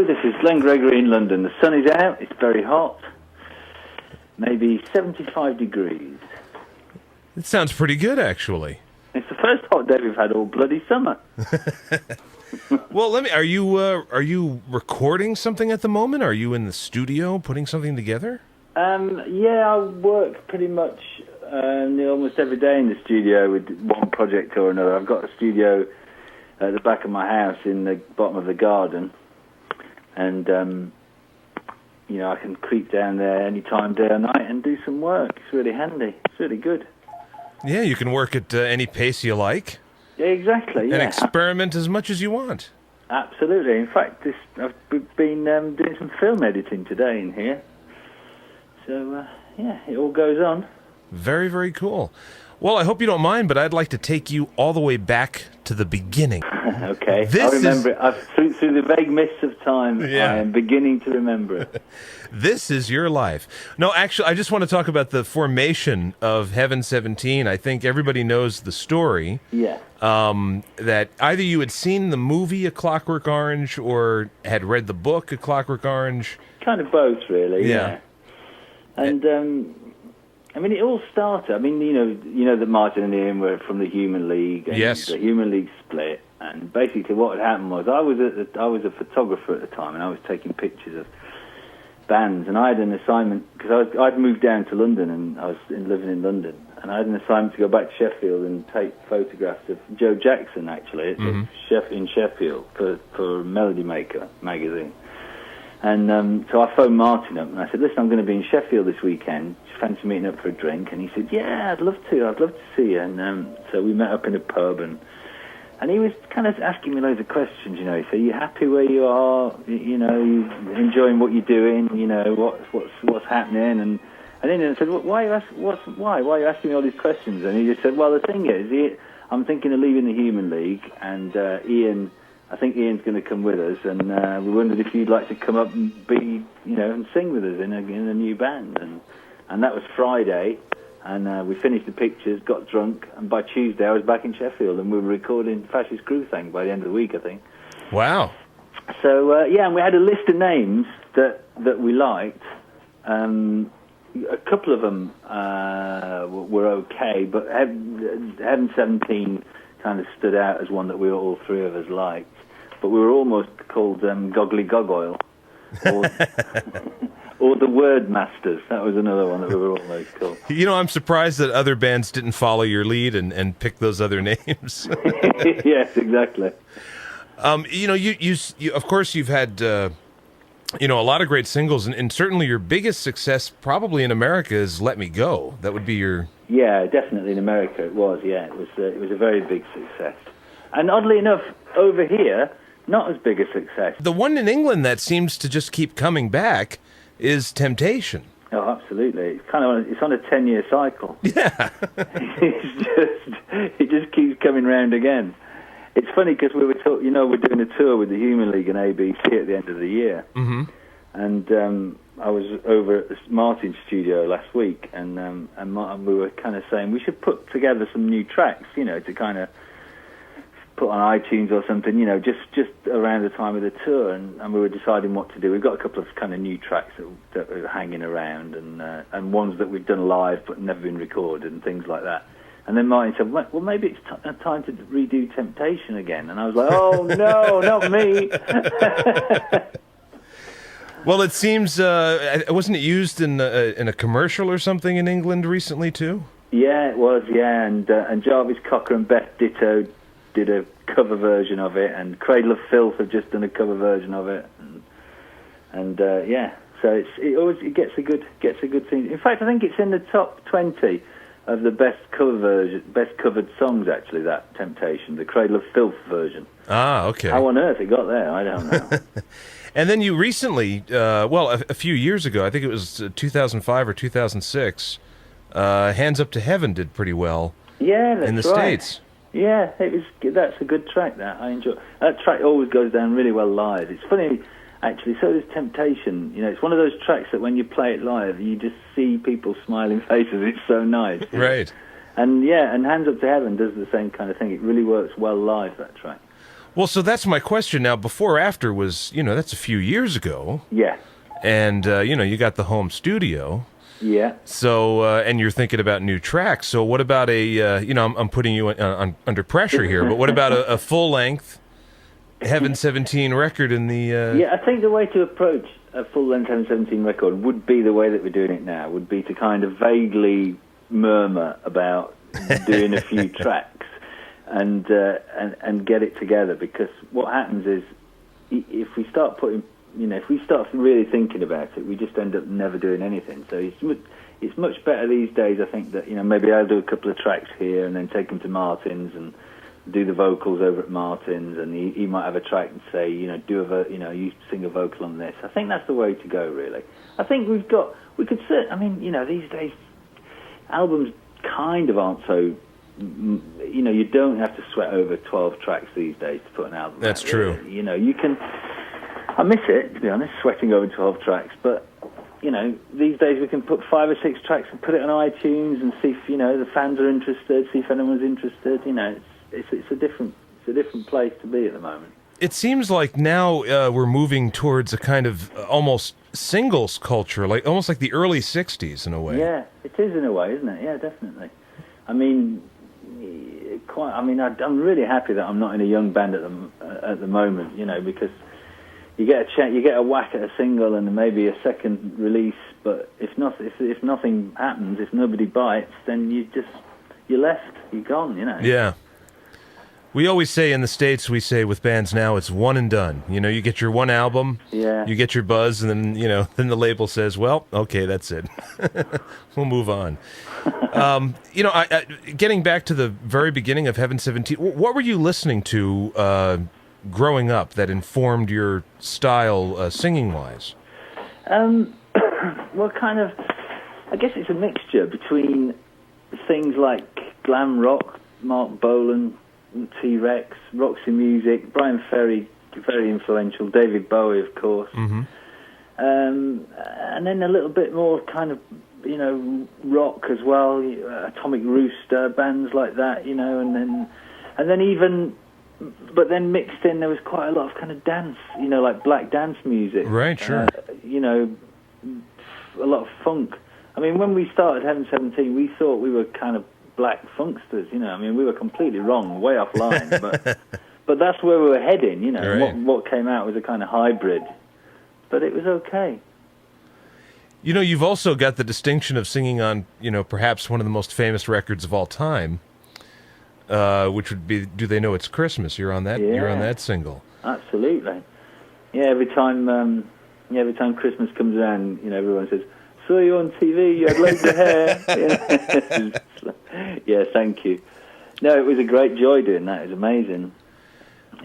This is Glenn Gregory in London. The sun is out. It's very hot. Maybe 75 degrees. It sounds pretty good, actually. It's the first hot day we've had all bloody summer. Well, are you recording something at the moment? Are you in the studio putting something together? Yeah, I work pretty much almost every day in the studio with one project or another. I've got a studio at the back of my house in the bottom of the garden, and I can creep down there any time, day or night, and do some work. It's really handy. It's really good. Yeah, you can work at any pace you like. Yeah, exactly. And experiment as much as you want. Absolutely. In fact, I've been doing some film editing today in here. So, it all goes on. Very, very cool. Well, I hope you don't mind, but I'd like to take you all the way back to the beginning. Okay. I remember it. Through the vague mists of time, I am beginning to remember it. This is your life. No, actually, I just want to talk about the formation of Heaven 17. I think everybody knows the story. Yeah. That either you had seen the movie A Clockwork Orange or had read the book A Clockwork Orange. Kind of both, really. Yeah. And it all started. You know that Martin and Ian were from the Human League. And yes. The Human League split, and basically what had happened was I was a photographer at the time, and I was taking pictures of bands, and I had an assignment because I'd moved down to London, and I was living in London, and I had an assignment to go back to Sheffield and take photographs of Joe Jackson, actually, in Sheffield for Melody Maker magazine. And so I phoned Martin up, and I said, listen, I'm going to be in Sheffield this weekend. Do you fancy meeting up for a drink? And he said, yeah, I'd love to see you. And so we met up in a pub, and he was kind of asking me loads of questions, He said, are you happy where you are? You enjoying what you're doing? What's happening? And then I said, why are you asking me all these questions? And he just said, well, the thing is, I'm thinking of leaving the Human League, and I think Ian's going to come with us, and we wondered if you'd like to come up and be, and sing with us in a new band. And that was Friday, and we finished the pictures, got drunk, and by Tuesday I was back in Sheffield, and we were recording Fascist Crew Thing by the end of the week, I think. Wow. So, and we had a list of names that we liked. A couple of them were okay, but Heaven 17 kind of stood out as one that all three of us liked. But we were almost called Goggly Gogoil, or the Word Masters. That was another one that we were almost called. I'm surprised that other bands didn't follow your lead and pick those other names. Yes, exactly. You of course you've had a lot of great singles, and certainly your biggest success probably in America is Let Me Go. That would be your... Yeah, definitely in America it was, it was a very big success. And oddly enough, over here, not as big a success. The one in England that seems to just keep coming back is Temptation. Oh, absolutely. It's on a 10-year cycle. Yeah. It just keeps coming round again. It's funny because we're doing a tour with the Human League and ABC at the end of the year. Mm-hmm. And I was over at Martin's studio last week, and we were kind of saying we should put together some new tracks, to kind of put on iTunes or something, just around the time of the tour, and we were deciding what to do. We've got a couple of kind of new tracks that are hanging around, and ones that we've done live but never been recorded and things like that. And then Martin said, well, maybe it's time to redo Temptation again. And I was like, oh, no, not me. Well, it seems, wasn't it used in a commercial or something in England recently, too? Yeah, it was, yeah. And Jarvis Cocker and Beth Ditto did a cover version of it, and Cradle of Filth have just done a cover version of it. And so it gets a good thing. In fact, I think it's in the top 20 of the best covered songs, actually, that Temptation, the Cradle of Filth version. Ah, okay. How on earth it got there, I don't know. And then you recently, a few years ago, I think it was 2005 or 2006, Hands Up to Heaven did pretty well in the States. Yeah, that's a good track, that. I enjoy. That track always goes down really well live. It's funny, actually, so does Temptation. It's one of those tracks that when you play it live, you just see people's smiling faces. It's so nice. Right. And Hands Up to Heaven does the same kind of thing. It really works well live, that track. Well, so that's my question now. Before After was, that's a few years ago. Yeah. And, you got the home studio. Yeah. So, and you're thinking about new tracks. So what about I'm putting you under pressure here, but what about a full-length Heaven 17 record in the... Yeah, I think the way to approach a full-length Heaven 17 record would be the way that we're doing it now, would be to kind of vaguely murmur about doing a few tracks and get it together, because what happens is if we start putting... if we start really thinking about it, we just end up never doing anything. So it's much better these days, I think, that, maybe I'll do a couple of tracks here and then take them to Martin's and do the vocals over at Martin's, and he might have a track and say, you sing a vocal on this. I think that's the way to go, really. I think these days, albums kind of aren't so, you don't have to sweat over 12 tracks these days to put an album out. That's true. Really. You can... I miss it, to be honest, sweating over 12 tracks, but, these days we can put 5 or 6 tracks and put it on iTunes and see if, the fans are interested, see if anyone's interested. It's a different place to be at the moment. It seems like now we're moving towards a kind of almost singles culture, almost like the early 60s in a way. Yeah, it is in a way, isn't it? Yeah, definitely. I'm really happy that I'm not in a young band at the moment, because... You get a whack at a single and maybe a second release, but if nothing happens, if nobody bites, then you're left, you're gone, Yeah. We always say in the States, with bands now, it's one and done. You get your one album, you get your buzz, and then, then the label says, well, okay, that's it. We'll move on. Getting back to the very beginning of Heaven 17, what were you listening to growing up that informed your style singing-wise? Well, kind of, I guess it's a mixture between things like glam rock, Mark Bolan, T-Rex, Roxy Music, Brian Ferry, very influential, David Bowie, of course, mm-hmm. And then a little bit more kind of, rock as well, Atomic Rooster, bands like that, and then even... But then mixed in, there was quite a lot of kind of dance, like black dance music. Right, sure. A lot of funk. I mean, when we started Heaven 17, we thought we were kind of black funksters, we were completely wrong, way off line. But that's where we were heading, Right. What came out was a kind of hybrid. But it was okay. You've also got the distinction of singing on, perhaps one of the most famous records of all time. Which would be "Do They Know It's Christmas?" You're on that. Yeah. You're on that single. Absolutely. Yeah. Every time Christmas comes around, everyone says, "Saw you on TV. You had loads of hair." Yeah. Thank you. No, it was a great joy doing that. It was amazing.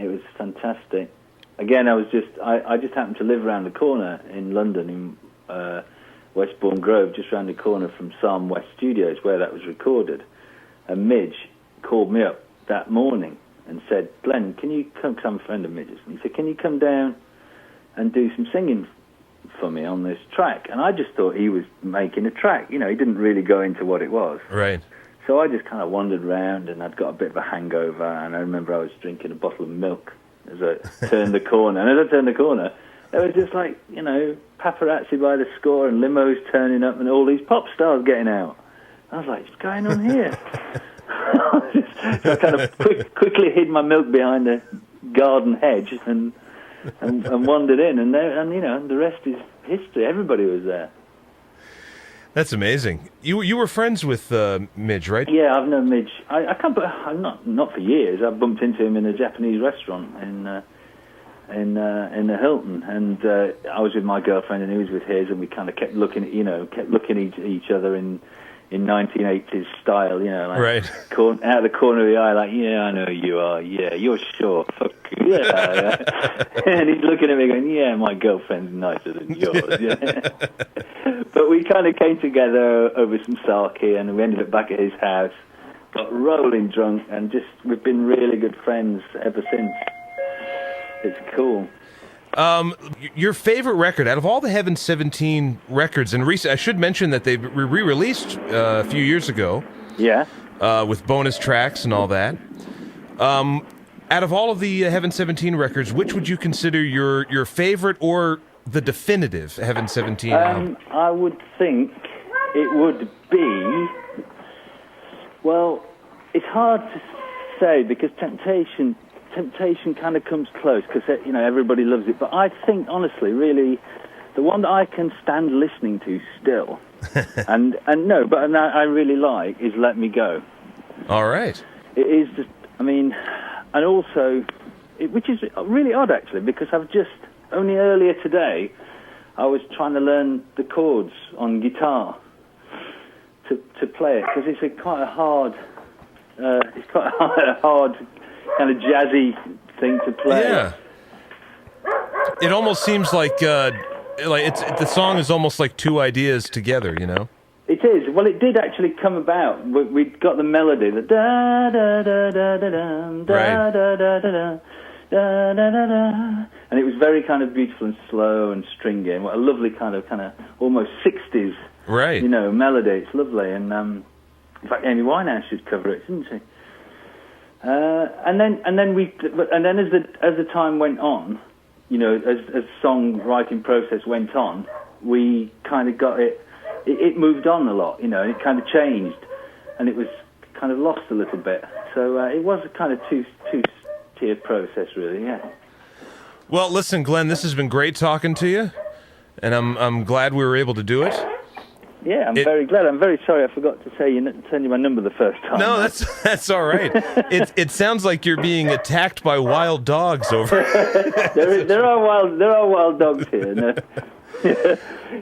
It was fantastic. Again, I just happened to live around the corner in London, in Westbourne Grove, just around the corner from Psalm West Studios, where that was recorded. And Midge called me up that morning and said, "Glenn, can you come?" Because I'm a friend of Midge's. And he said, "Can you come down and do some singing for me on this track?" And I just thought he was making a track. He didn't really go into what it was. Right. So I just kind of wandered around, and I'd got a bit of a hangover, and I remember I was drinking a bottle of milk as I turned the corner. And as I turned the corner, there was just paparazzi by the score and limos turning up and all these pop stars getting out. I was like, what's going on here? So I kind of quickly hid my milk behind a garden hedge and wandered in, and the rest is history. Everybody was there. That's amazing. You were friends with Midge, right? Yeah, I've known Midge. I can't, but I'm not for years. I bumped into him in a Japanese restaurant in the Hilton, and I was with my girlfriend, and he was with his, and we kind of kept looking at each other in 1980s style, right. Out of the corner of the eye, yeah, I know who you are, yeah, you're short, fuck you, yeah. And he's looking at me going, yeah, my girlfriend's nicer than yours, yeah. But we kind of came together over some sake, and we ended up back at his house, got rolling drunk, and we've been really good friends ever since. It's cool. Your favorite record out of all the Heaven 17 records, and I should mention that they re-released a few years ago. Yeah. With bonus tracks and all that. Out of all of the Heaven 17 records, which would you consider your favorite or the definitive Heaven 17 album? I would think it would be... Well, it's hard to say because Temptation kind of comes close because, everybody loves it. But I think, honestly, really, the one that I can stand listening to still, and I really like, is Let Me Go. All right. It is just, and also, which is really odd, actually, because only earlier today, I was trying to learn the chords on guitar to play it, because it's quite a hard kind of jazzy thing to play. Yeah. It almost seems like the song is almost like two ideas together, It is. Well, it did actually come about. We got the melody, the da da da da da da da da da da da da da, and it was very kind of beautiful and slow and stringy, and what a lovely kind of almost 60s, melody. It's lovely, and in fact, Amy Winehouse should cover it, shouldn't she? And then as the time went on, as songwriting process went on, we kind of got it. It moved on a lot, and it kind of changed, and it was kind of lost a little bit. So it was a kind of two-tier process, really. Yeah. Well, listen, Glenn, this has been great talking to you, and I'm glad we were able to do it. Yeah, I'm very glad. I'm very sorry I forgot to send you my number the first time. No, that's all right. It sounds like you're being attacked by wild dogs over. there are wild dogs here. No.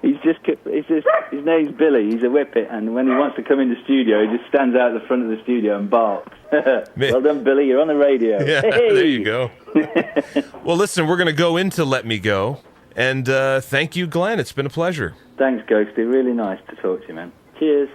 His name's Billy. He's a whippet, and when he wants to come in the studio, he just stands out the front of the studio and barks. Well done, Billy. You're on the radio. Yeah, hey! There you go. Well, listen, we're going to go into Let Me Go, and thank you, Glenn. It's been a pleasure. Thanks, Ghosty. Really nice to talk to you, man. Cheers.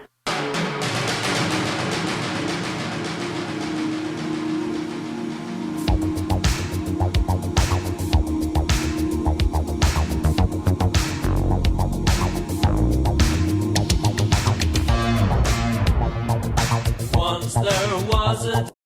Once there was a